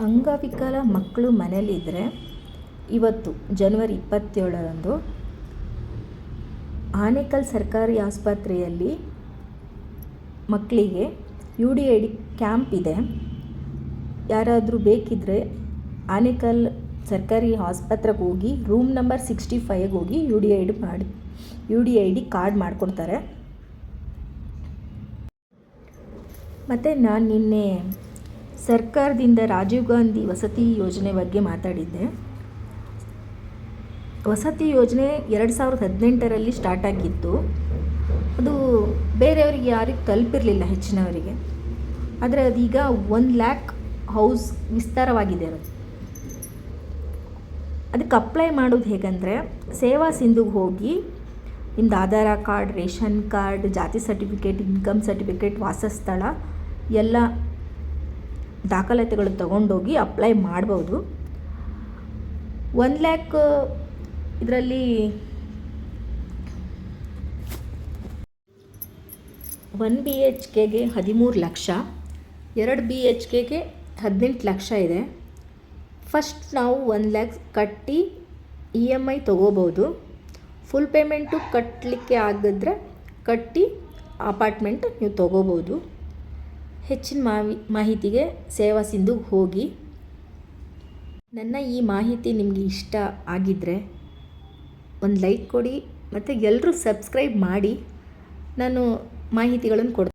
ಅಂಗವಿಕಲ ಮಕ್ಕಳು ಮನೇಲಿದ್ದರೆ ಇವತ್ತು ಜನವರಿ 27ರಂದು ಆನೇಕಲ್ ಸರ್ಕಾರಿ ಆಸ್ಪತ್ರೆಯಲ್ಲಿ ಮಕ್ಕಳಿಗೆ UDID ಕ್ಯಾಂಪ್ ಇದೆ. ಯಾರಾದರೂ ಬೇಕಿದ್ದರೆ ಆನೇಕಲ್ ಸರ್ಕಾರಿ ಆಸ್ಪತ್ರೆಗೆ ಹೋಗಿ ರೂಮ್ ನಂಬರ್ 65ಗೆ ಹೋಗಿ UDID ಕಾರ್ಡ್ ಮಾಡಿಕೊಡ್ತಾರೆ. ಮತ್ತು ನಾನು ನಿನ್ನೆ ಸರ್ಕಾರದಿಂದ ರಾಜೀವ್ ಗಾಂಧಿ ವಸತಿ ಯೋಜನೆ ಬಗ್ಗೆ ಮಾತಾಡಿದ್ದೆ. ವಸತಿ ಯೋಜನೆ 2018ರಲ್ಲಿ ಸ್ಟಾರ್ಟ್ ಆಗಿತ್ತು. ಅದು ಬೇರೆಯವರಿಗೆ ಯಾರಿಗೆ ತಲುಪಿರಲಿಲ್ಲ, ಹೆಚ್ಚಿನವರಿಗೆ. ಆದರೆ ಅದೀಗ 1 ಲ್ಯಾಕ್ ಹೌಸ್ ವಿಸ್ತಾರವಾಗಿದೆ. ಅದಕ್ಕೆ ಅಪ್ಲೈ ಮಾಡೋದು ಹೇಗೆಂದರೆ, ಸೇವಾ ಸಿಂಧುಗೆ ಹೋಗಿ ನಿಮ್ಮದು ಆಧಾರ ಕಾರ್ಡ್, ರೇಷನ್ ಕಾರ್ಡ್, ಜಾತಿ ಸರ್ಟಿಫಿಕೇಟ್, ಇನ್ಕಮ್ ಸರ್ಟಿಫಿಕೇಟ್, ವಾಸಸ್ಥಳ ಎಲ್ಲ ದಾಖಲಾತಿಗಳು ತೊಗೊಂಡೋಗಿ ಅಪ್ಲೈ ಮಾಡ್ಬೋದು. 1 ಲ್ಯಾಕ್ ಇದರಲ್ಲಿ 1 BHKಗೆ 13 ಲಕ್ಷ, 2 BHKಗೆ 18 ಲಕ್ಷ ಇದೆ. ಫಸ್ಟ್ ನಾವು 1 ಲ್ಯಾಕ್ ಕಟ್ಟಿ EMI ತೊಗೋಬೋದು. ಫುಲ್ ಪೇಮೆಂಟು ಕಟ್ಟಲಿಕ್ಕೆ ಆಗಿದ್ರೆ ಕಟ್ಟಿ ಅಪಾರ್ಟ್ಮೆಂಟ್ ನೀವು ತೊಗೋಬೋದು. ಹೆಚ್ಚಿನ ಮಾಹಿತಿಗೆ ಸೇವಾ ಸಿಂಧುಗೆ ಹೋಗಿ. ನನ್ನ ಈ ಮಾಹಿತಿ ನಿಮಗೆ ಇಷ್ಟ ಆಗಿದ್ದರೆ ಒಂದು ಲೈಕ್ ಕೊಡಿ ಮತ್ತು ಎಲ್ಲರೂ ಸಬ್ಸ್ಕ್ರೈಬ್ ಮಾಡಿ. ನಾನು ಮಾಹಿತಿಗಳನ್ನು ಕೊಡ್ತೀನಿ.